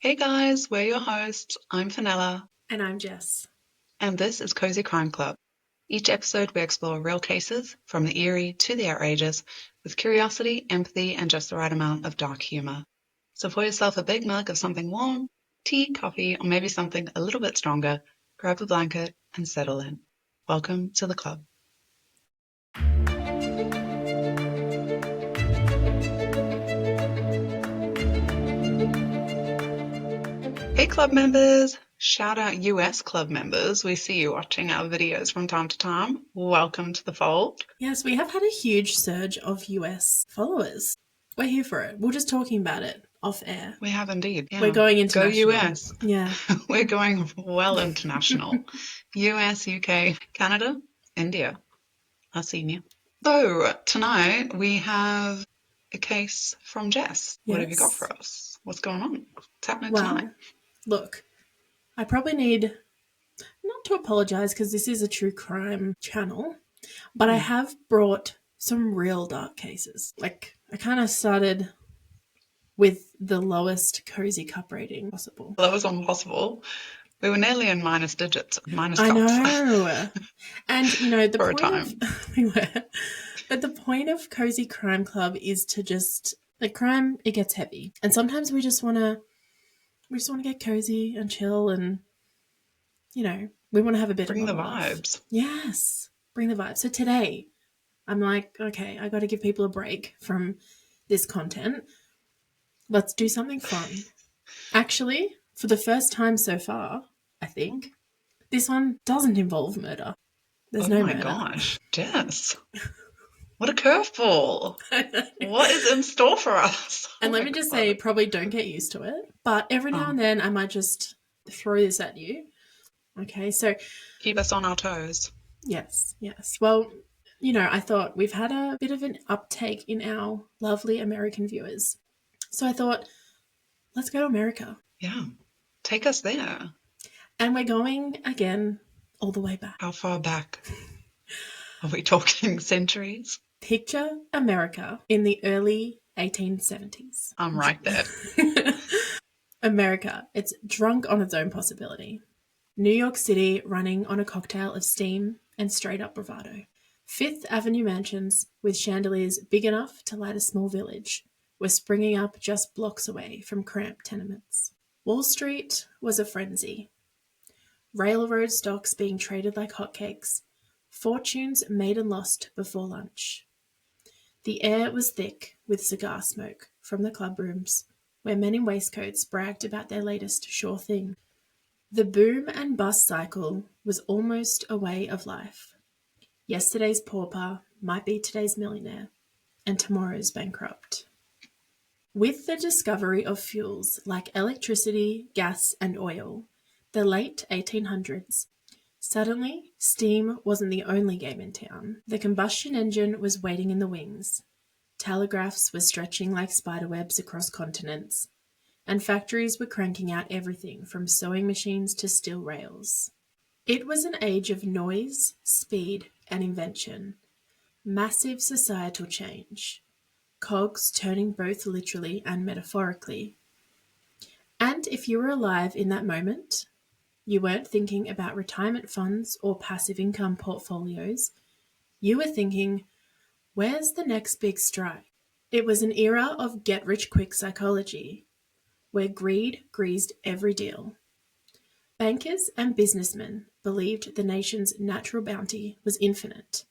Hey guys, we're your hosts. I'm Fenella, And I'm Jess. and this is Cozy Crime Club. Each episode, we explore real cases, from the eerie to the outrageous, with curiosity, empathy, and just the right amount of dark humor. So pour yourself a big mug of something warm, tea, coffee, or maybe something a little bit stronger, grab a blanket, and settle in. Welcome to the club. Hey club members! Shout out US club members. We see you watching our videos from time to time. Welcome to the fold. Yes, we have had a huge surge of US followers. We're here for it. We're just talking about it off air. We have indeed. Yeah. We're going Go international. US. Yeah. We're going well international. US, UK, Canada, India. I've seen you. So tonight we have a case from Jess. What have you got Yes. for us? What's going on? What's happening Well, tonight? look, I probably need not to apologise because this is a true crime channel, but I have brought some real dark cases. Like, I kind of started with the lowest cozy cup rating possible. That was impossible. We were nearly in minus digits, minus I cups know. And, the for a point time. but the point of Cozy Crime Club is to just, like, crime, it gets heavy. And sometimes we just want to get cozy and chill and, we want to have a bit Bring of the a laugh. vibes. Yes. Bring the vibe. So today, I'm like, okay, I got to give people a break from this content. Let's do something fun. Actually, for the first time so far, I think, this one doesn't involve murder. There's Oh no my murder. gosh, Jess. What a curveball. What is in store for us? And let me just say, probably don't get used to it. But every now and then I might just throw this at you. Okay, so keep us on our toes. Yes. Well, I thought we've had a bit of an uptake in our lovely American viewers. So I thought, let's go to America. Yeah. Take us there. And we're going again all the way back. How far back? Are we talking centuries? Picture America in the early 1870s. I'm right there. America, it's drunk on its own possibility. New York City running on a cocktail of steam and straight-up bravado. Fifth Avenue mansions with chandeliers big enough to light a small village were springing up just blocks away from cramped tenements. Wall Street was a frenzy. Railroad stocks being traded like hotcakes. Fortunes made and lost before lunch. The air was thick with cigar smoke from the clubrooms, where men in waistcoats bragged about their latest sure thing. The boom and bust cycle was almost a way of life. Yesterday's pauper might be today's millionaire, and tomorrow's bankrupt. With the discovery of fuels like electricity, gas, and oil, the late 1800s, suddenly steam wasn't the only game in town. The combustion engine was waiting in the wings. Telegraphs were stretching like spiderwebs across continents, and factories were cranking out everything from sewing machines to steel rails. It was an age of noise, speed, and invention. Massive societal change. Cogs turning both literally and metaphorically. And if you were alive in that moment, you weren't thinking about retirement funds or passive income portfolios. You were thinking, where's the next big strike? It was an era of get-rich-quick psychology, where greed greased every deal. Bankers and businessmen believed the nation's natural bounty was infinite.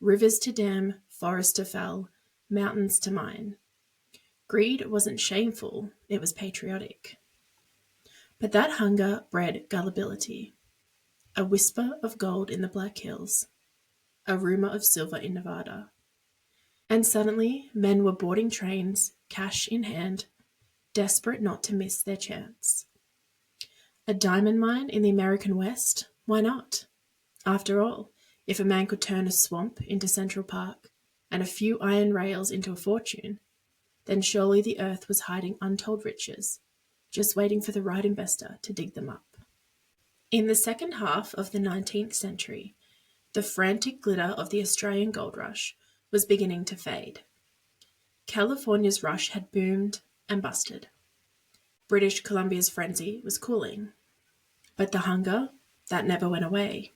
Rivers to dam, forests to fell, mountains to mine. Greed wasn't shameful, it was patriotic. But that hunger bred gullibility. A whisper of gold in the Black Hills. A rumor of silver in Nevada. And suddenly, men were boarding trains, cash in hand, desperate not to miss their chance. A diamond mine in the American West? Why not? After all, if a man could turn a swamp into Central Park and a few iron rails into a fortune, then surely the earth was hiding untold riches, just waiting for the right investor to dig them up. In the second half of the 19th century, the frantic glitter of the Australian gold rush was beginning to fade. California's rush had boomed and busted. British Columbia's frenzy was cooling. But the hunger, that never went away.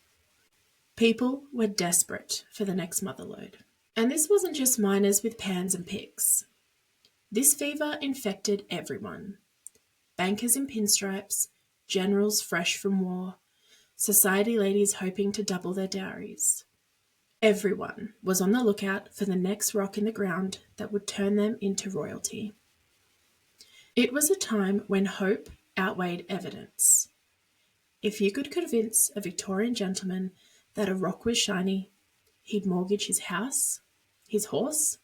People were desperate for the next motherlode. And this wasn't just miners with pans and picks. This fever infected everyone. Bankers in pinstripes, generals fresh from war, society ladies hoping to double their dowries. Everyone was on the lookout for the next rock in the ground that would turn them into royalty. It was a time when hope outweighed evidence. If you could convince a Victorian gentleman that a rock was shiny, he'd mortgage his house, his horse,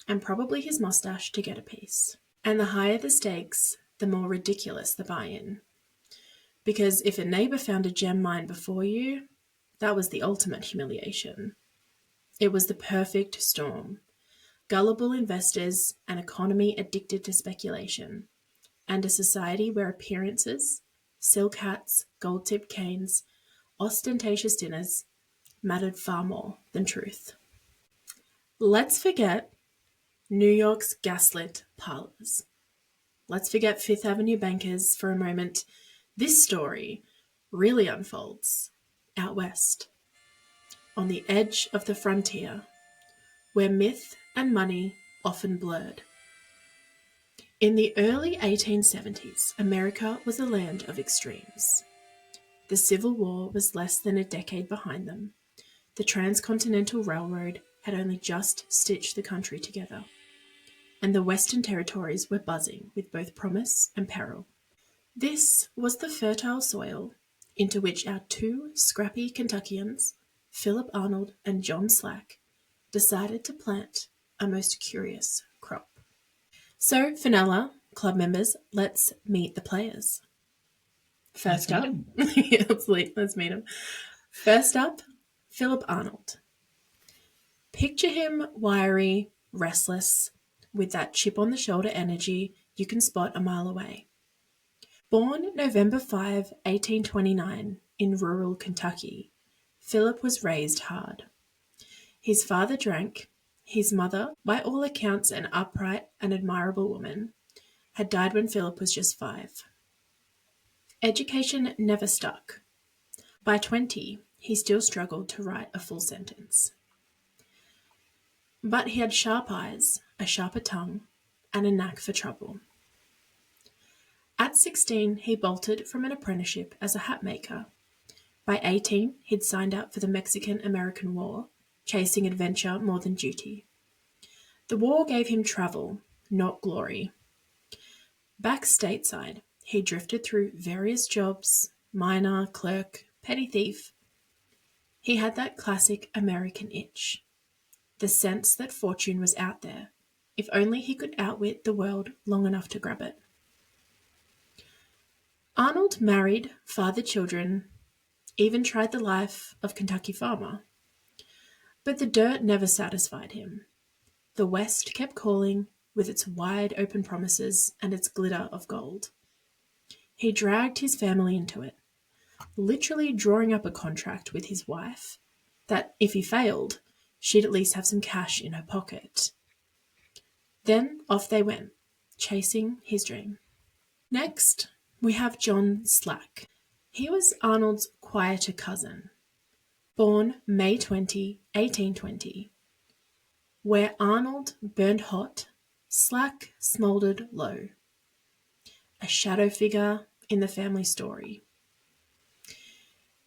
and probably his mustache to get a piece. And the higher the stakes, the more ridiculous the buy-in. Because if a neighbour found a gem mine before you, that was the ultimate humiliation. It was the perfect storm. Gullible investors, an economy addicted to speculation, and a society where appearances, silk hats, gold-tipped canes, ostentatious dinners mattered far more than truth. Let's forget New York's gaslit parlors. Let's forget Fifth Avenue bankers for a moment. This story really unfolds out west, on the edge of the frontier, where myth and money often blurred. In the early 1870s, America was a land of extremes. The Civil War was less than a decade behind them. The Transcontinental Railroad had only just stitched the country together, and the Western Territories were buzzing with both promise and peril. This was the fertile soil into which our two scrappy Kentuckians, Philip Arnold and John Slack, decided to plant a most curious crop. So, Fenella, club members, let's meet the players. First up, let's meet him. First up, Philip Arnold. Picture him wiry, restless, with that chip on the shoulder energy you can spot a mile away. Born November 5, 1829, in rural Kentucky, Philip was raised hard. His father drank. His mother, by all accounts an upright and admirable woman, had died when Philip was just 5. Education never stuck. By 20, he still struggled to write a full sentence. But he had sharp eyes, a sharper tongue, and a knack for trouble. At 16, he bolted from an apprenticeship as a hat maker. By 18, he'd signed up for the Mexican-American War, chasing adventure more than duty. The war gave him travel, not glory. Back stateside, he drifted through various jobs, miner, clerk, petty thief. He had that classic American itch, the sense that fortune was out there, if only he could outwit the world long enough to grab it. Arnold married, fathered children, even tried the life of Kentucky farmer. But the dirt never satisfied him. The West kept calling with its wide open promises and its glitter of gold. He dragged his family into it, literally drawing up a contract with his wife that if he failed, she'd at least have some cash in her pocket. Then off they went, chasing his dream. Next, we have John Slack. He was Arnold's quieter cousin, born May 20, 1820. Where Arnold burned hot, Slack smouldered low. A shadow figure in the family story.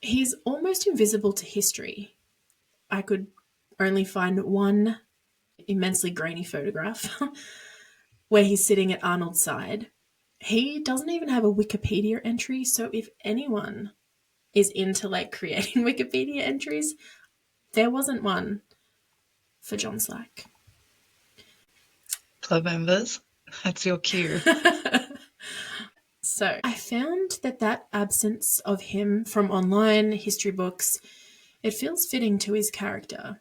He's almost invisible to history. I could only find one immensely grainy photograph where he's sitting at Arnold's side. He doesn't even have a Wikipedia entry, so if anyone is into creating Wikipedia entries, there wasn't one for John Slack. Club members, that's your cue. So I found that absence of him from online history books, it feels fitting to his character.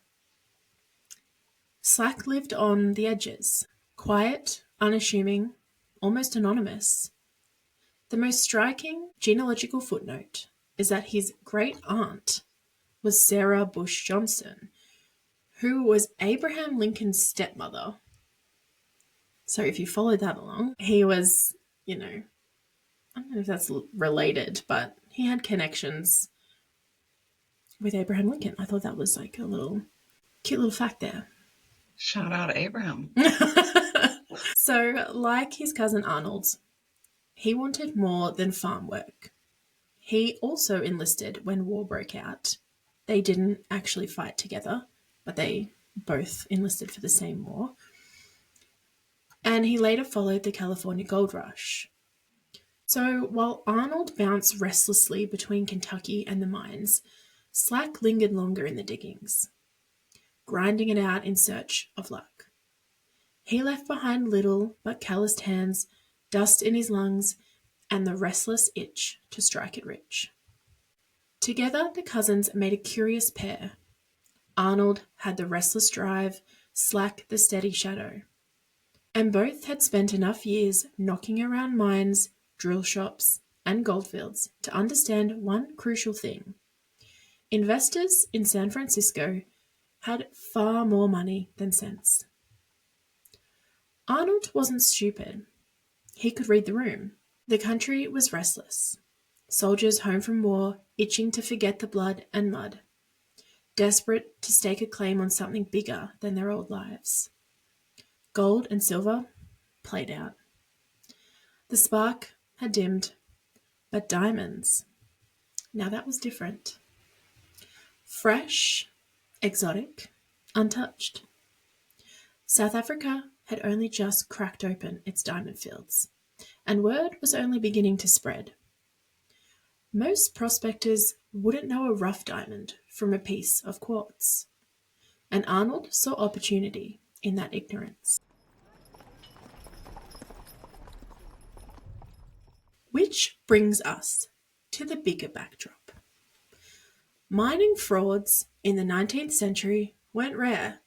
Slack lived on the edges, quiet, unassuming, almost anonymous. The most striking genealogical footnote is that his great-aunt was Sarah Bush Johnson, who was Abraham Lincoln's stepmother. So if you follow that along, he was, I don't know if that's related, but he had connections with Abraham Lincoln. I thought that was like a little cute little fact there. Shout out Abraham. So, like his cousin Arnold, he wanted more than farm work. He also enlisted when war broke out. They didn't actually fight together, but they both enlisted for the same war. And he later followed the California Gold Rush. So while Arnold bounced restlessly between Kentucky and the mines, Slack lingered longer in the diggings, grinding it out in search of luck. He left behind little but calloused hands, dust in his lungs, and the restless itch to strike it rich. Together, the cousins made a curious pair. Arnold had the restless drive, Slack the steady shadow. And both had spent enough years knocking around mines, drill shops, and goldfields to understand one crucial thing. Investors in San Francisco had far more money than sense. Arnold wasn't stupid. He could read the room. The country was restless. Soldiers home from war, itching to forget the blood and mud. Desperate to stake a claim on something bigger than their old lives. Gold and silver played out. The spark had dimmed, but diamonds, now that was different. Fresh, exotic, untouched. South Africa had only just cracked open its diamond fields, and word was only beginning to spread. Most prospectors wouldn't know a rough diamond from a piece of quartz, and Arnold saw opportunity in that ignorance. Which brings us to the bigger backdrop. Mining frauds in the 19th century weren't rare.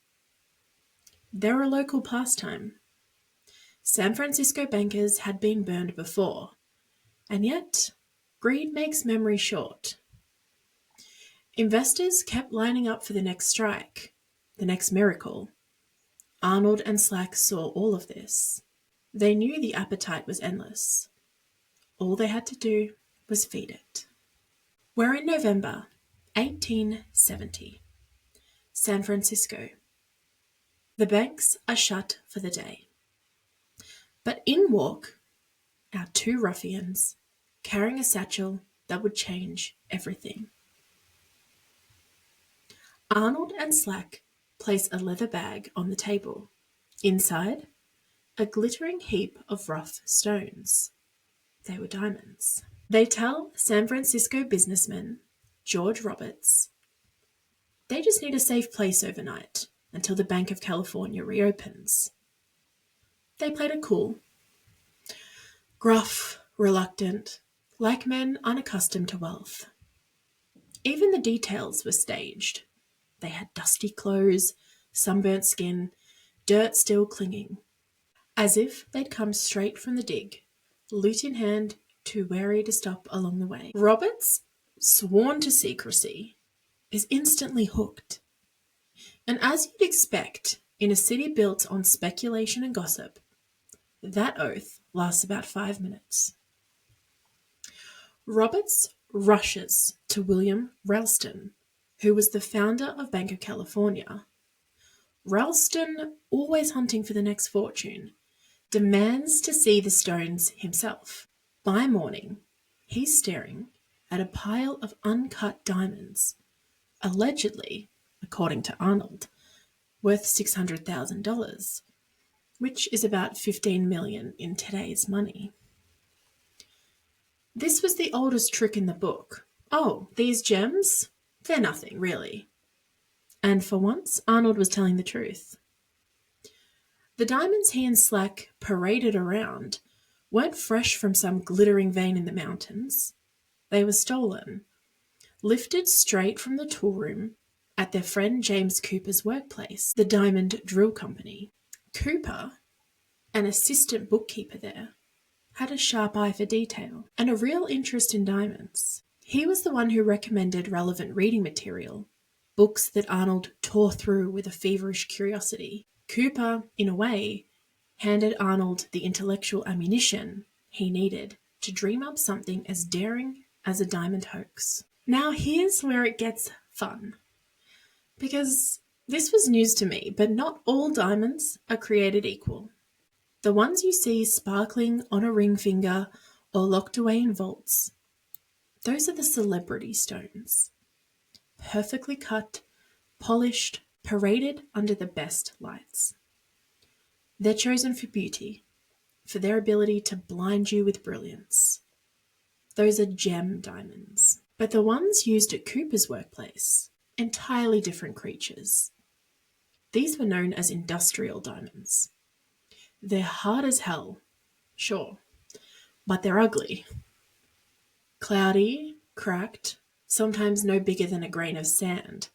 They're a local pastime. San Francisco bankers had been burned before, and yet greed makes memory short. Investors kept lining up for the next strike, the next miracle. Arnold and Slack saw all of this. They knew the appetite was endless. All they had to do was feed it. We're in November 1870. San Francisco. The banks are shut for the day. But in walk our two ruffians, carrying a satchel that would change everything. Arnold and Slack place a leather bag on the table. Inside, a glittering heap of rough stones. They were diamonds. They tell San Francisco businessman George Roberts they just need a safe place overnight until the Bank of California reopens. They played it cool. Gruff, reluctant, like men unaccustomed to wealth. Even the details were staged. They had dusty clothes, sunburnt skin, dirt still clinging, as if they'd come straight from the dig, loot in hand, too wary to stop along the way. Roberts, sworn to secrecy, is instantly hooked. And as you'd expect in a city built on speculation and gossip, that oath lasts about 5 minutes. Roberts rushes to William Ralston, who was the founder of Bank of California. Ralston, always hunting for the next fortune, demands to see the stones himself. By morning, he's staring at a pile of uncut diamonds, allegedly, according to Arnold, worth $600,000, which is about $15 million in today's money. This was the oldest trick in the book. Oh, these gems? They're nothing, really. And for once, Arnold was telling the truth. The diamonds he and Slack paraded around weren't fresh from some glittering vein in the mountains. They were stolen, lifted straight from the tool room at their friend James Cooper's workplace, the Diamond Drill Company. Cooper, an assistant bookkeeper there, had a sharp eye for detail and a real interest in diamonds. He was the one who recommended relevant reading material, books that Arnold tore through with a feverish curiosity. Cooper, in a way, handed Arnold the intellectual ammunition he needed to dream up something as daring as a diamond hoax. Now here's where it gets fun. Because this was news to me, but not all diamonds are created equal. The ones you see sparkling on a ring finger or locked away in vaults, those are the celebrity stones. Perfectly cut, polished, paraded under the best lights. They're chosen for beauty, for their ability to blind you with brilliance. Those are gem diamonds. But the ones used at Cooper's workplace, entirely different creatures. These were known as industrial diamonds. They're hard as hell, sure, but they're ugly. Cloudy, cracked, sometimes no bigger than a grain of sand.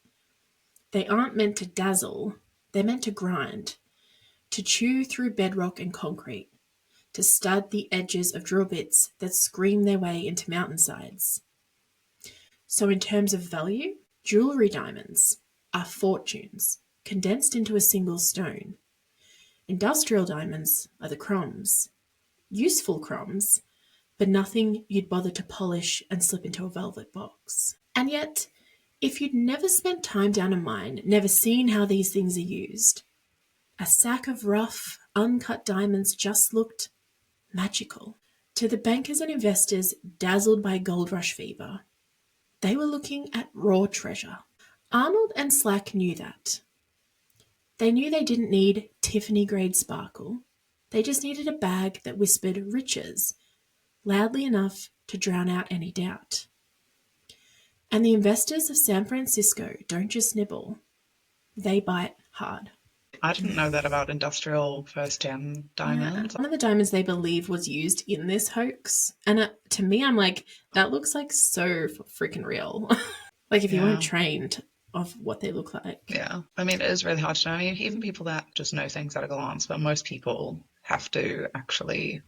They aren't meant to dazzle, they're meant to grind, to chew through bedrock and concrete, to stud the edges of drill bits that scream their way into mountainsides. So in terms of value, jewellery diamonds are fortunes condensed into a single stone. Industrial diamonds are the crumbs, useful crumbs, but nothing you'd bother to polish and slip into a velvet box. And yet, if you'd never spent time down a mine, never seen how these things are used, a sack of rough, uncut diamonds just looked magical. To the bankers and investors dazzled by gold rush fever, they were looking at raw treasure. Arnold and Slack knew that. They knew they didn't need Tiffany-grade sparkle. They just needed a bag that whispered riches loudly enough to drown out any doubt. And the investors of San Francisco don't just nibble, they bite hard. I didn't know that about industrial first-gen diamonds. Yeah, one of the diamonds they believe was used in this hoax. And to me, I'm like, that looks like so freaking real. Like if you weren't trained of what they look like. Yeah. I mean, it is really hard to know. I mean, even people that just know things at a glance, but most people have to actually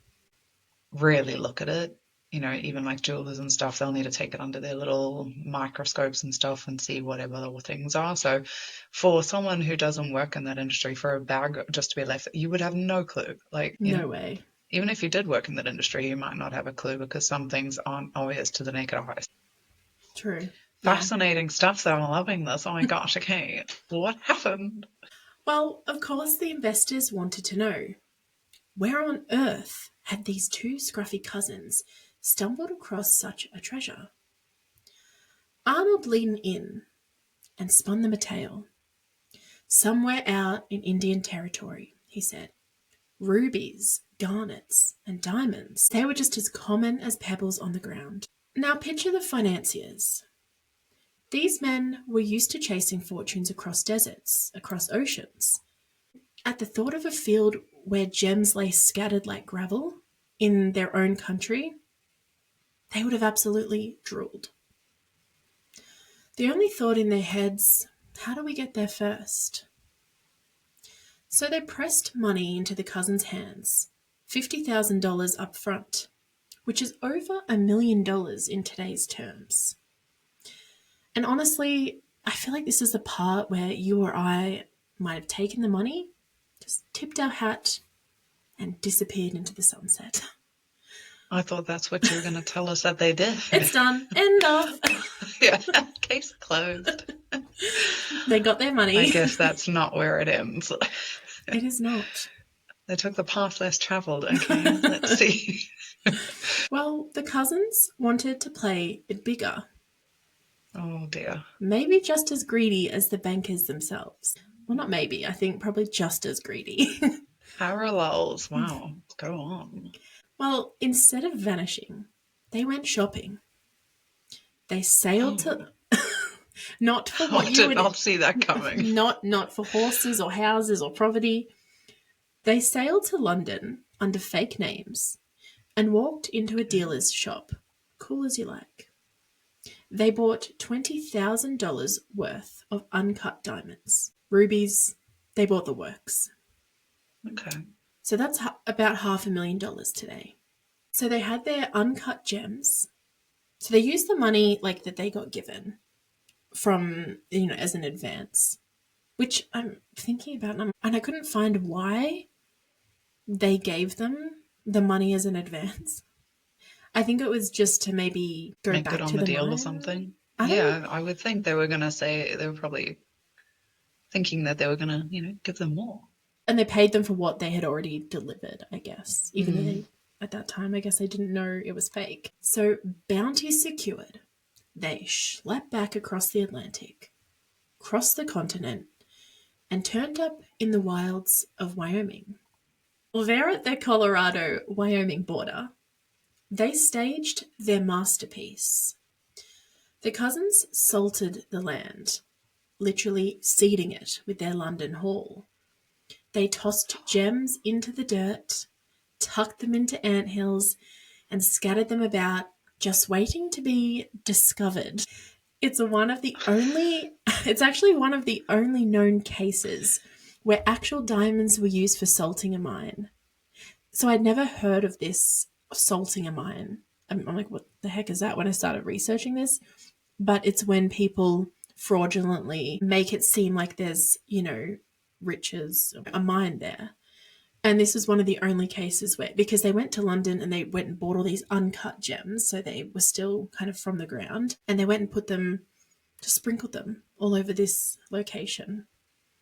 really look at it. You know, even like jewelers and stuff, they'll need to take it under their little microscopes and stuff and see whatever little things are. So for someone who doesn't work in that industry, for a bag just to be left, you would have no clue. Like, no way. Even if you did work in that industry, you might not have a clue because some things aren't obvious to the naked eye. True. Fascinating stuff, though. I'm loving this. Oh my gosh, okay. What happened? Well, of course, the investors wanted to know, where on earth had these two scruffy cousins stumbled across such a treasure? Arnold leaned in and spun them a tale. Somewhere out in Indian territory, he said. Rubies, garnets, and diamonds. They were just as common as pebbles on the ground. Now picture the financiers. These men were used to chasing fortunes across deserts, across oceans. At the thought of a field where gems lay scattered like gravel in their own country, they would have absolutely drooled. The only thought in their heads, how do we get there first? So they pressed money into the cousins' hands, $50,000 up front, which is over $1 million in today's terms. And honestly, I feel like this is the part where you or I might have taken the money, just tipped our hat, and disappeared into the sunset. I thought that's what you were going to tell us that they did. It's done. End of. Yeah, case closed. They got their money. I guess that's not where it ends. It is not. They took the path less travelled. Okay, let's see. Well, the cousins wanted to play a bit bigger. Oh dear. Maybe just as greedy as the bankers themselves. Well, not maybe. I think probably just as greedy. Parallels. Wow. Go on. Well, instead of vanishing, they went shopping. They sailed to... not for what you would... I did not see that coming. Not for horses or houses or property. They sailed to London under fake names and walked into a dealer's shop. Cool as you like. They bought $20,000 worth of uncut diamonds. Rubies, they bought the works. Okay. So that's about $500,000 today. So they had their uncut gems. So they used the money like that they got given from, as an advance, which I'm thinking about, and I couldn't find why they gave them the money as an advance. I think it was just to maybe go Make back good on to the the deal or mine. something. I don't know. Yeah, I would think they were going to say, they were probably thinking that they were going to, give them more. And they paid them for what they had already delivered, I guess. Even though Mm. they, at that time, I guess they didn't know it was fake. So, bounty secured, they schlepped back across the Atlantic, crossed the continent, and turned up in the wilds of Wyoming. Well, there at the Colorado-Wyoming border, they staged their masterpiece. The cousins salted the land, literally seeding it with their London haul. They tossed gems into the dirt, tucked them into anthills, and scattered them about, just waiting to be discovered. It's actually one of the only known cases where actual diamonds were used for salting a mine. So I'd never heard of this salting a mine. I'm like, what the heck is that when I started researching this? But it's when people fraudulently make it seem like there's, riches, a mine there. And this was one of the only cases where, because they went to London and they went and bought all these uncut gems, so they were still kind of from the ground, and they went and just sprinkled them all over this location.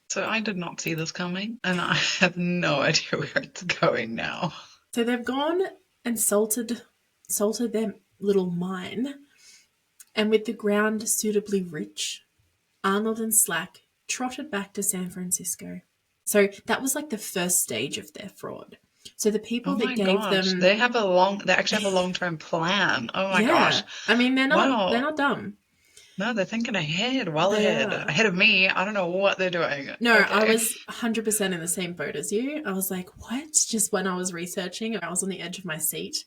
So I did not see this coming, and I have no idea where it's going now. So they've gone and salted their little mine, and with the ground suitably rich, Arnold and Slack trotted back to San Francisco. So that was like the first stage of their fraud. So the people Oh my that gave gosh, them, they actually have a long-term plan. Oh my gosh. I mean, they're Wow. not dumb. No, they're thinking ahead, well They ahead. are. Ahead of me. I don't know what they're doing. No, I Okay. was 100% in the same boat as you. I was like, what? Just when I was researching, I was on the edge of my seat.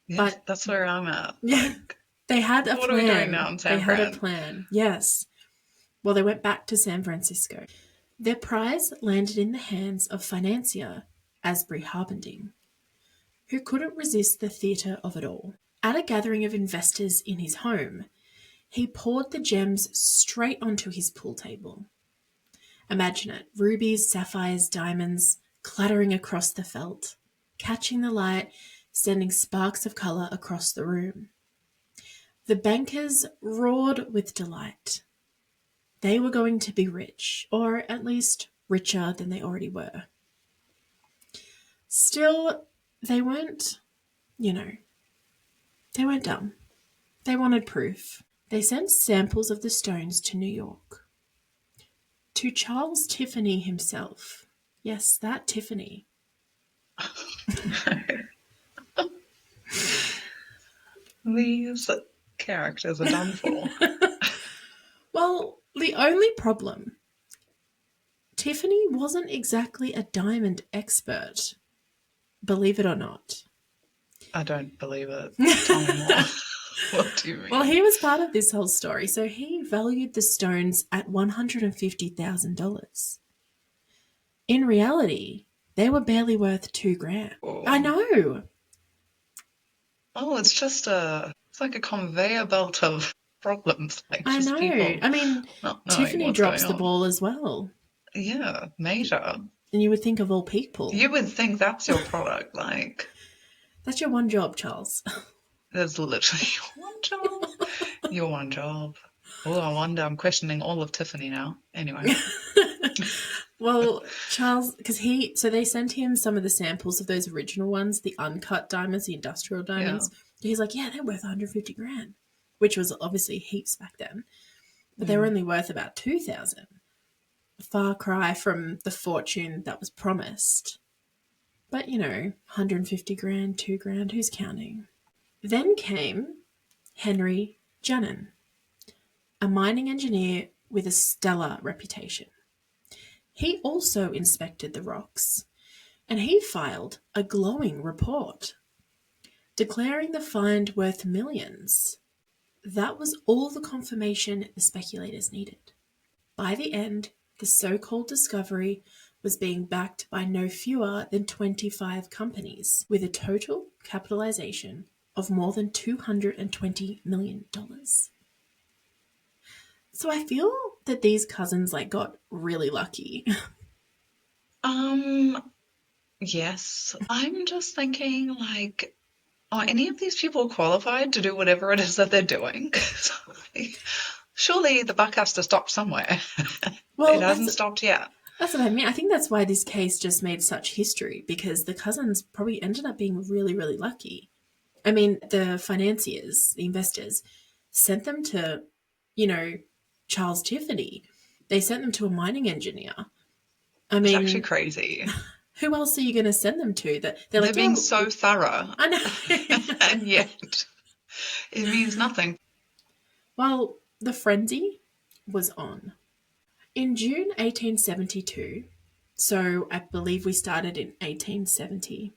Yes, But that's where I'm at. yeah, Like, they had a what are we doing now plan. in They San had a Fran? plan. Yes. Well, they went back to San Francisco. Their prize landed in the hands of financier Asbury Harbending, who couldn't resist the theatre of it all. At a gathering of investors in his home, he poured the gems straight onto his pool table. Imagine it, rubies, sapphires, diamonds, clattering across the felt, catching the light, sending sparks of colour across the room. The bankers roared with delight. They were going to be rich, or at least richer than they already were. Still, they weren't, they weren't dumb. They wanted proof. They sent samples of the stones to New York. To Charles Tiffany himself. Yes, that Tiffany. These characters are done for. Well, the only problem, Tiffany wasn't exactly a diamond expert, believe it or not. I don't believe it. Tell me more. What do you mean? Well, he was part of this whole story, so he valued the stones at $150,000. In reality, they were barely worth $2,000. Oh. I know. Oh, it's like a conveyor belt of problems. Like I just know. people I mean, not knowing Tiffany what's drops going the on. ball as well. Yeah, major. And you would think of all people. You would think that's your product. Like, That's your one job, Charles. there's literally one job. Your one job. Oh, I wonder. I'm questioning all of Tiffany now. Anyway. Well, Charles, so they sent him some of the samples of those original ones, the uncut diamonds, the industrial diamonds. Yeah. He's like, yeah, they're worth $150,000, which was obviously heaps back then. But they were Mm. only worth about $2,000. A far cry from the fortune that was promised. But, $150,000, $2,000, who's counting? Then came Henry Janin, a mining engineer with a stellar reputation. He also inspected the rocks, and he filed a glowing report, declaring the find worth millions. That was all the confirmation the speculators needed. By the end, the so-called discovery was being backed by no fewer than 25 companies, with a total capitalization of more than $220 million. So I feel that these cousins got really lucky. Yes. I'm just thinking Are any of these people qualified to do whatever it is that they're doing? Surely the buck has to stop somewhere. Well, It hasn't stopped yet. That's what I mean. I think that's why this case just made such history, because the cousins probably ended up being really, really lucky. I mean, the financiers, the investors, sent them to, Charles Tiffany. They sent them to a mining engineer. I It's actually mean, crazy. who else are you going to send them to? That they're They're like, being so thorough. I know. And yet it means nothing. Well, the frenzy was on. In June 1872, so I believe we started in 1870,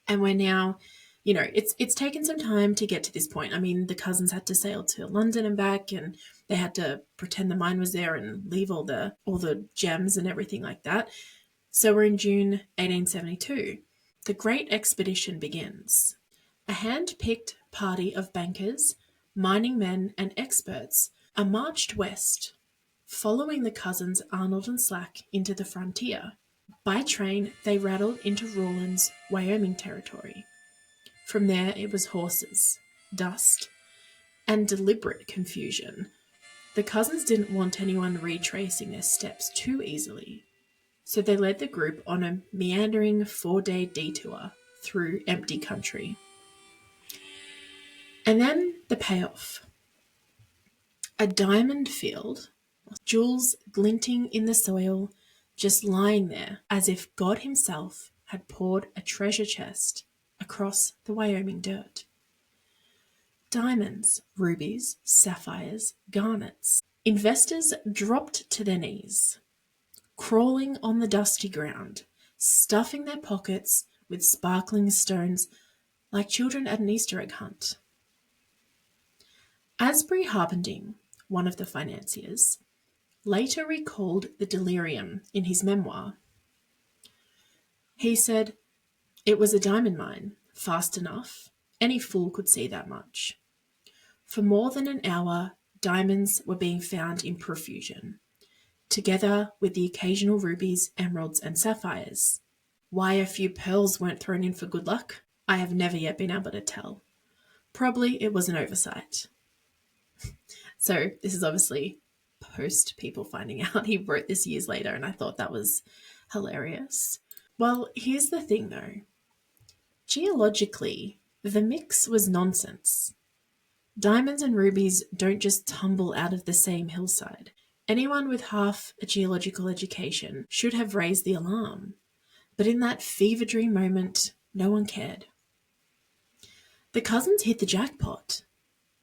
and we're now, it's taken some time to get to this point. I mean, the cousins had to sail to London and back, and they had to pretend the mine was there and leave all the gems and everything like that. So we're in June 1872. The Great Expedition begins. A hand-picked party of bankers, mining men, and experts are marched west, following the cousins Arnold and Slack into the frontier. By train, they rattled into Rawlins, Wyoming territory. From there, it was horses, dust, and deliberate confusion. The cousins didn't want anyone retracing their steps too easily, so they led the group on a meandering 4-day detour through empty country. And then the payoff. A diamond field, jewels glinting in the soil, just lying there as if God himself had poured a treasure chest across the Wyoming dirt. Diamonds, rubies, sapphires, garnets. Investors dropped to their knees, crawling on the dusty ground, stuffing their pockets with sparkling stones like children at an Easter egg hunt. Asbury Harpending, one of the financiers, later recalled the delirium in his memoir. He said, "It was a diamond mine, fast enough. Any fool could see that much. For more than an hour, diamonds were being found in profusion, together with the occasional rubies, emeralds, and sapphires. Why a few pearls weren't thrown in for good luck, I have never yet been able to tell. Probably it was an oversight." So this is obviously post people finding out. He wrote this years later, and I thought that was hilarious. Well, here's the thing though. Geologically, the mix was nonsense. Diamonds and rubies don't just tumble out of the same hillside. Anyone with half a geological education should have raised the alarm. But in that fever dream moment, no one cared. The cousins hit the jackpot.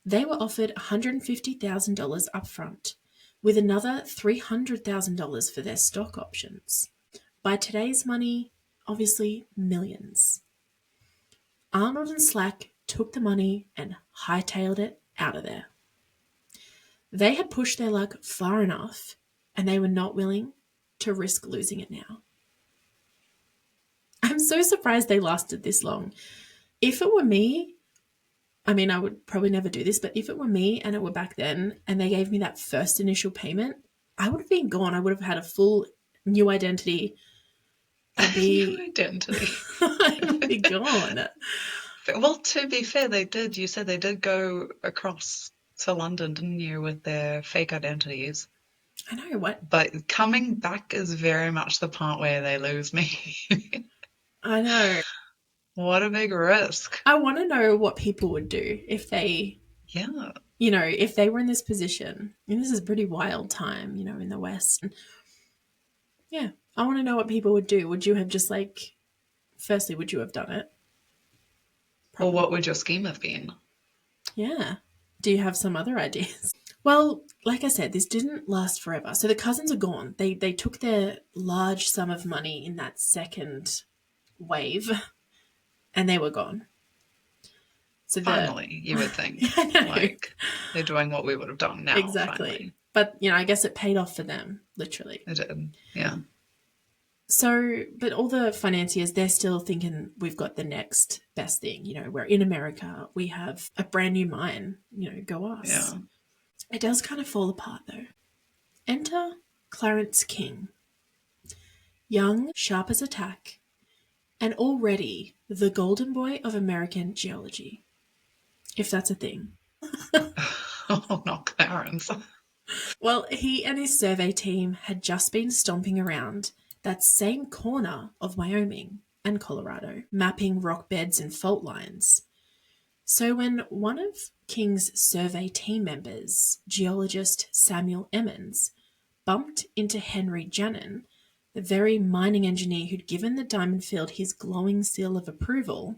They were offered $150,000 upfront, with another $300,000 for their stock options. By today's money, obviously millions. Arnold and Slack took the money and hightailed it out of there. They had pushed their luck far enough, and they were not willing to risk losing it now. I'm so surprised they lasted this long. If it were me, I mean, I would probably never do this, but if it were me and it were back then and they gave me that first initial payment, I would have been gone. I would have had a full new identity. New identity. I would be gone. Well, to be fair, they did. You said they did go across to London, didn't you, with their fake identities? I know, what? But coming back is very much the part where they lose me. I know. What a big risk. I want to know what people would do if they, Yeah. if they were in this position. And this is a pretty wild time, in the West. Yeah, I want to know what people would do. Would you have just firstly, would you have done it? Or what would your scheme have been? Yeah. Do you have some other ideas? Well, like I said, this didn't last forever. So the cousins are gone. They took their large sum of money in that second wave, and they were gone. So Finally, you would think. I know. Like, they're doing what we would have done now. Exactly. Finally. But, I guess it paid off for them, literally. It did, yeah. So, but all the financiers, they're still thinking we've got the next best thing. We're in America. We have a brand new mine. Go us. Yeah. It does kind of fall apart, though. Enter Clarence King. Young, sharp as a tack, and already the golden boy of American geology, if that's a thing. Oh, not Clarence. Well, he and his survey team had just been stomping around that same corner of Wyoming and Colorado, mapping rock beds and fault lines. So when one of King's survey team members, geologist Samuel Emmons, bumped into Henry Janin, the very mining engineer who'd given the diamond field his glowing seal of approval,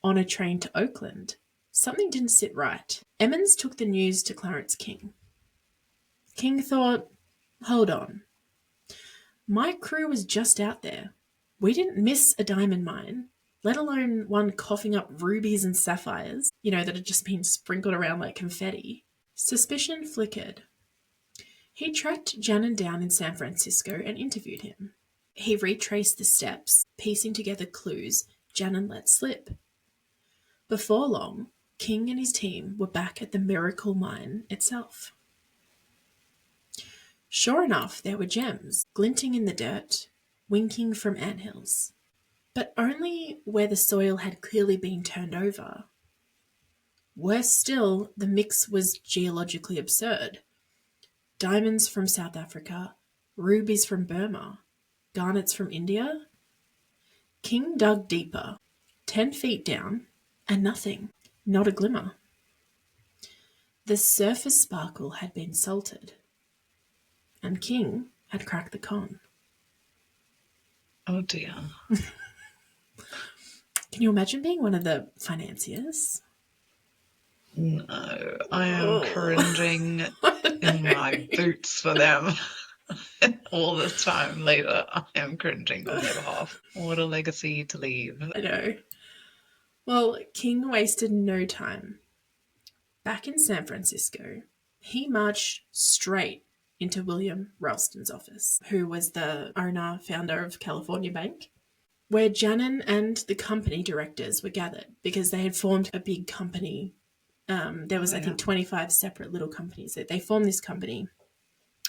on a train to Oakland, something didn't sit right. Emmons took the news to Clarence King. King thought, hold on. My crew was just out there. We didn't miss a diamond mine, let alone one coughing up rubies and sapphires, that had just been sprinkled around like confetti. Suspicion flickered. He tracked Janin down in San Francisco and interviewed him. He retraced the steps, piecing together clues Janin let slip. Before long, King and his team were back at the Miracle Mine itself. Sure enough, there were gems, glinting in the dirt, winking from anthills. But only where the soil had clearly been turned over. Worse still, the mix was geologically absurd. Diamonds from South Africa, rubies from Burma, garnets from India. King dug deeper, 10 feet down, and nothing, not a glimmer. The surface sparkle had been salted, and King had cracked the con. Oh dear. Can you imagine being one of the financiers? No, I am cringing in my boots for them. All this time later, I am cringing on their behalf. What a legacy to leave. I know. Well, King wasted no time. Back in San Francisco, he marched straight into William Ralston's office, who was the founder of California Bank, where Janin and the company directors were gathered because they had formed a big company. There was, I think, 25 separate little companies. They formed this company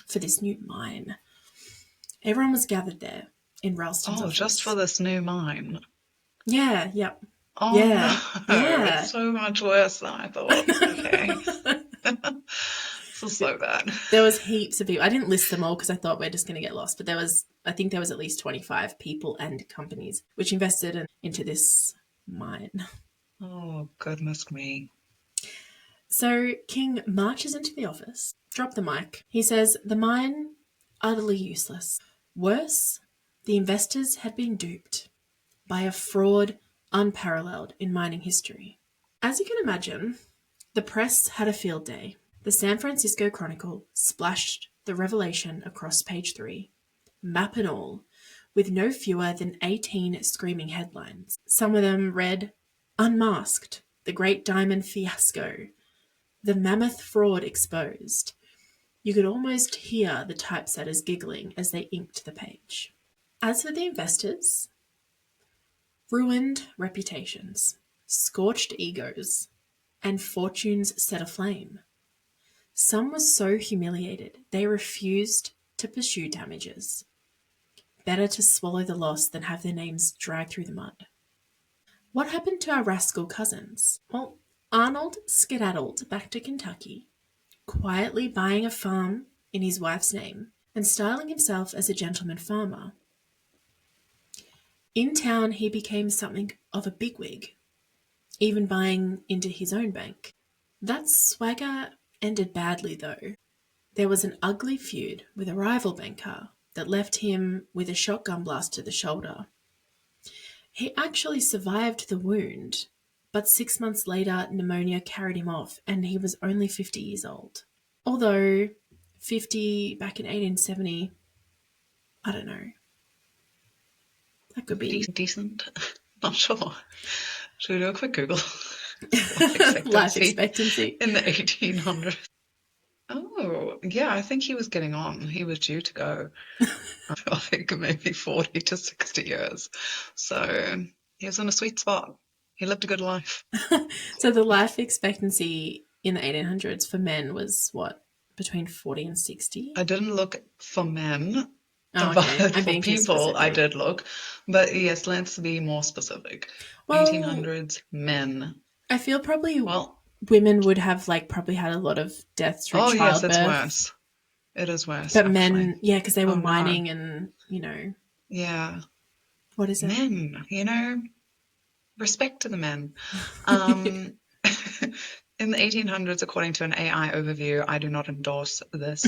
for this new mine. Everyone was gathered there in Ralston's office. Oh, just for this new mine? Yeah, yep. Oh, yeah. no. Yeah. It's so much worse than I thought. Okay. This is so bad. There was heaps of people. I didn't list them all because I thought we're just going to get lost. But I think there was at least 25 people and companies which invested into this mine. Oh, goodness me. So King marches into the office, dropped the mic. He says, the mine, utterly useless. Worse, the investors had been duped by a fraud unparalleled in mining history. As you can imagine, the press had a field day. The San Francisco Chronicle splashed the revelation across page 3, map and all, with no fewer than 18 screaming headlines. Some of them read, Unmasked, the Great Diamond Fiasco, the Mammoth Fraud Exposed. You could almost hear the typesetters giggling as they inked the page. As for the investors, ruined reputations, scorched egos, and fortunes set aflame. Some were so humiliated they refused to pursue damages. Better to swallow the loss than have their names dragged through the mud. What happened to our rascal cousins? Well, Arnold skedaddled back to Kentucky, quietly buying a farm in his wife's name and styling himself as a gentleman farmer. In town, he became something of a bigwig, even buying into his own bank. That swagger ended badly, though. There was an ugly feud with a rival banker that left him with a shotgun blast to the shoulder. He actually survived the wound, but 6 months later, pneumonia carried him off, and he was only 50 years old. Although 50 back in 1870, I don't know. That could be decent. Not sure. Should we do a quick Google? life expectancy in the 1800s. Oh, yeah, I think he was getting on. He was due to go. I think maybe 40 to 60 years. So he was in a sweet spot. He lived a good life. So the life expectancy in the 1800s for men was what? Between 40 and 60? I didn't look for men. Oh, okay. But I'm for being too people, I specific. did look. But yes, let's be more specific. Well, 1800s, men. I feel probably Well, women would have like probably had a lot of deaths through oh yes, it's childbirth, worse. It is worse, but actually. men, yeah, because they were Oh no. mining and Yeah. what is it? Men, respect to the men. Um, in the 1800s, according to an AI overview, I do not endorse this.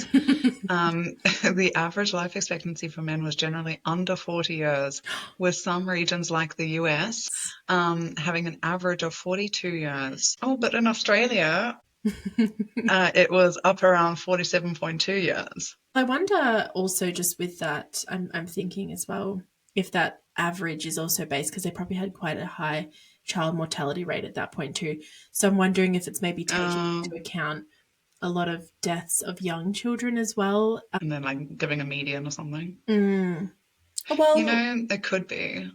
The average life expectancy for men was generally under 40 years, with some regions like the US having an average of 42 years. Oh, but in Australia, it was up around 47.2 years. I wonder also just with that, I'm thinking as well if that average is also based because they probably had quite a high child mortality rate at that point too. So I'm wondering if it's maybe taking into Um, account a lot of deaths of young children as well. and then like giving a median or something. Mm, well, It could be.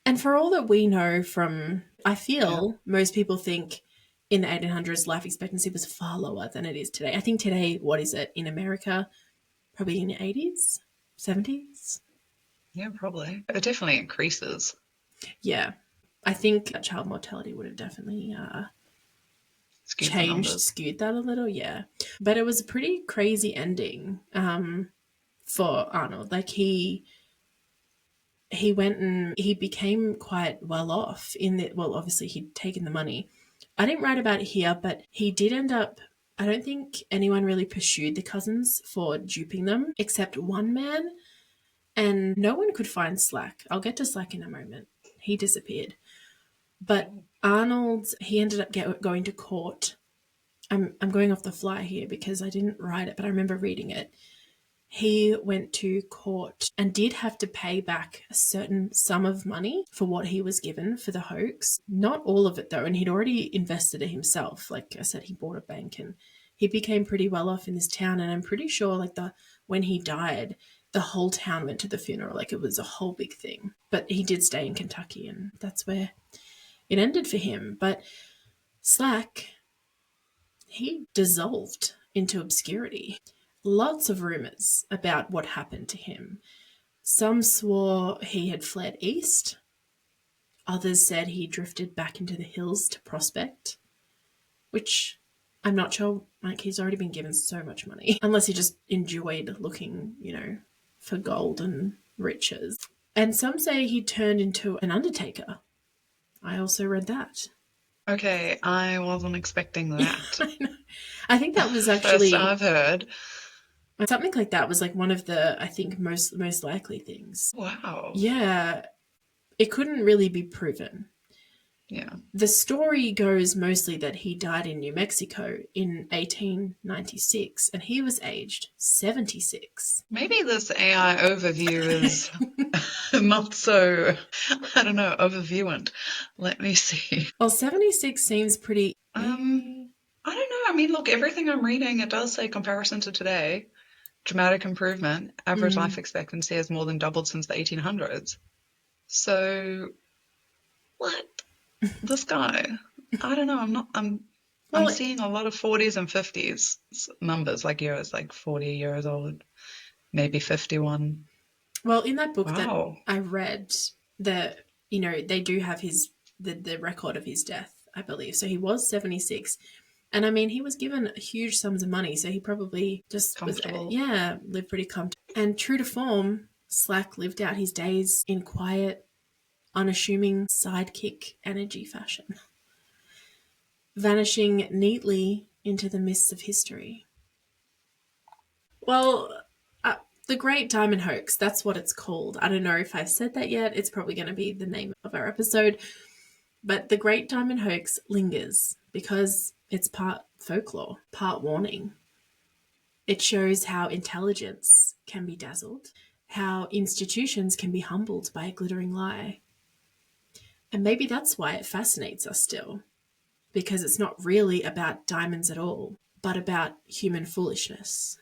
and for all that we know from, I Yeah. feel most people think in the 1800s life expectancy was far lower than it is today. I think today, what is it in America? Probably in the 80s, 70s. Yeah, probably. It definitely increases. Yeah, I think child mortality would have definitely Skewed the changed, numbers. skewed that a little. Yeah, but it was a pretty crazy ending for Arnold. Like he went and he became quite well off in that. Well, obviously he'd taken the money. I didn't write about it here, but he did end up. I don't think anyone really pursued the cousins for duping them, except one man, and no one could find Slack. I'll get to Slack in a moment. He disappeared. But Arnold, he ended up going to court. I'm going off the fly here because I didn't write it, but I remember reading it. He went to court and did have to pay back a certain sum of money for what he was given for the hoax. Not all of it though, and he'd already invested it himself. Like I said, he bought a bank and he became pretty well off in this town. And I'm pretty sure like when he died, the whole town went to the funeral. Like it was a whole big thing. But he did stay in Kentucky, and that's where it ended for him. But Slack, he dissolved into obscurity. Lots of rumours about what happened to him. Some swore he had fled east. Others said he drifted back into the hills to prospect, which I'm not sure. Like, he's already been given so much money, unless he just enjoyed looking, for gold and riches. And some say he turned into an undertaker. I also read that. Okay, I wasn't expecting that. I think that was First actually I've heard. something like that was like one of the, I think, most likely things. Wow. Yeah, it couldn't really be proven. Yeah. The story goes mostly that he died in New Mexico in 1896 and he was aged 76. Maybe this AI overview is not so, I don't know, overviewant. Let me see. Well, 76 seems pretty. I don't know. I mean, look, everything I'm reading, it does say comparison to today. Dramatic improvement. Average life expectancy has more than doubled since the 1800s. So, what? This guy? I don't know. I'm Well, seeing a lot of 40s and 50s numbers, like years, like 40 years old, maybe 51. well, in that book that Wow. I read, they do have the record of his death, I believe. So he was 76. And I mean, he was given huge sums of money, so he probably just Comfortable. lived pretty comfortable. And true to form, Slack lived out his days in quiet, unassuming sidekick energy fashion, vanishing neatly into the mists of history. Well, the Great Diamond Hoax, that's what it's called. I don't know if I've said that yet. It's probably going to be the name of our episode. But the Great Diamond Hoax lingers because it's part folklore, part warning. It shows how intelligence can be dazzled, how institutions can be humbled by a glittering lie. And maybe that's why it fascinates us still, because it's not really about diamonds at all, but about human foolishness.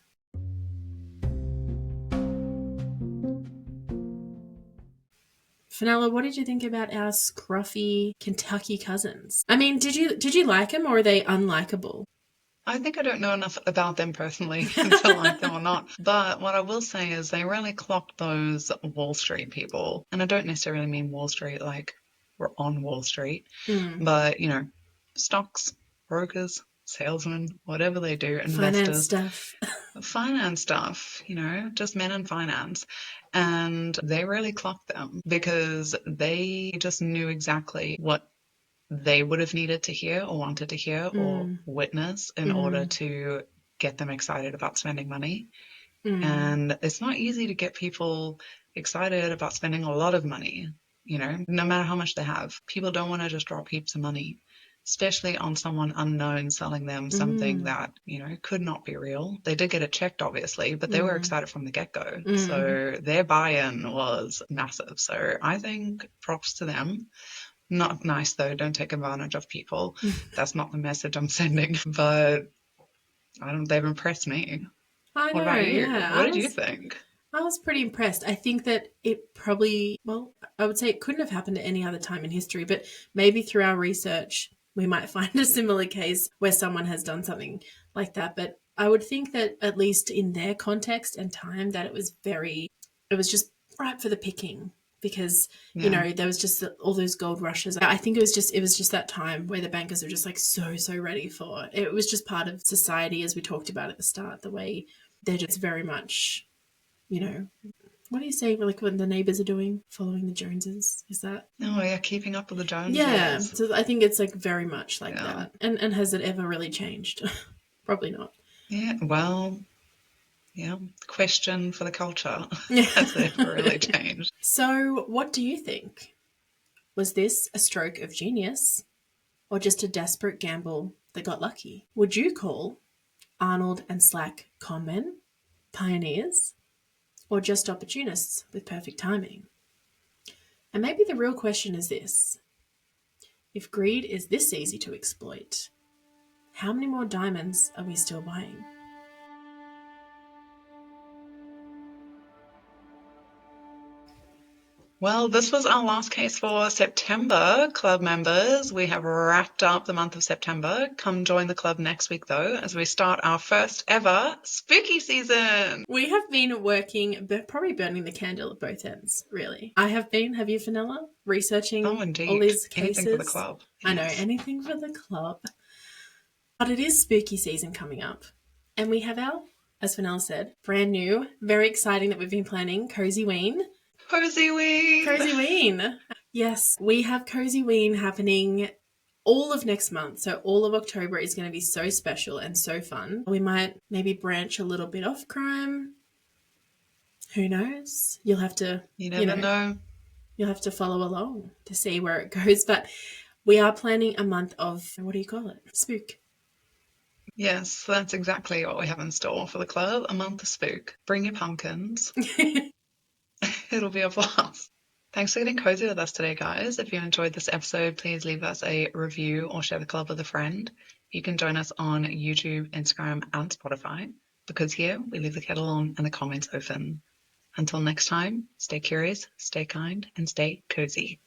Fenella, what did you think about our scruffy Kentucky cousins? I mean, did you like them or are they unlikable? I think I don't know enough about them personally to like them or not. But what I will say is they really clocked those Wall Street people. And I don't necessarily mean Wall Street like we're on Wall Street, but, stocks, brokers, salesmen, whatever they do, Finance investors, stuff. finance stuff, just men in finance. And they really clocked them because they just knew exactly what they would have needed to hear or wanted to hear or witness in order to get them excited about spending money. And it's not easy to get people excited about spending a lot of money, no matter how much they have. People don't want to just drop heaps of money, especially on someone unknown selling them something that, could not be real. They did get it checked, obviously, but they were excited from the get-go. So their buy-in was massive. So I think props to them. Not nice though, don't take advantage of people. That's not the message I'm sending, but they've impressed me. I What know, about you? yeah. What did you think? I was pretty impressed. I think that it probably, well, I would say it couldn't have happened at any other time in history, but maybe through our research, we might find a similar case where someone has done something like that. But I would think that at least in their context and time, that it was just ripe for the picking because, there was just all those gold rushes. I think it was just that time where the bankers were just like so ready for it. It was just part of society, as we talked about at the start, the way they're just very much, what do you say, like when the neighbours are doing, following the Joneses? Is that? Oh yeah, keeping up with the Joneses. Yeah, so I think it's like very much like that. And has it ever really changed? Probably not. Yeah, well, yeah, question for the culture. Has it ever really changed? So what do you think? Was this a stroke of genius or just a desperate gamble that got lucky? Would you call Arnold and Slack con men, pioneers, or just opportunists with perfect timing? And maybe the real question is this: if greed is this easy to exploit, how many more diamonds are we still buying? Well, this was our last case for September, club members. We have wrapped up the month of September. Come join the club next week, though, as we start our first ever spooky season. We have been working, but probably burning the candle at both ends, really. I have been, have you, Fenella? Researching all these cases. Anything for the club. Yes. I know, anything for the club. But it is spooky season coming up. And we have our, as Fenella said, brand new, very exciting that we've been planning, Cozy Ween. Cozy Ween! Cozy Ween! Yes, we have Cozy Ween happening all of next month. So all of October is going to be so special and so fun. We might maybe branch a little bit off crime. Who knows? You'll have to... You never know. You'll have to follow along to see where it goes. But we are planning a month of, what do you call it? Spook. Yes, that's exactly what we have in store for the club. A month of spook. Bring your pumpkins. It'll be a blast. Thanks for getting cozy with us today, guys. If you enjoyed this episode, please leave us a review or share the club with a friend. You can join us on YouTube, Instagram, and Spotify, because here we leave the kettle on and the comments open. Until next time, stay curious, stay kind, and stay cozy.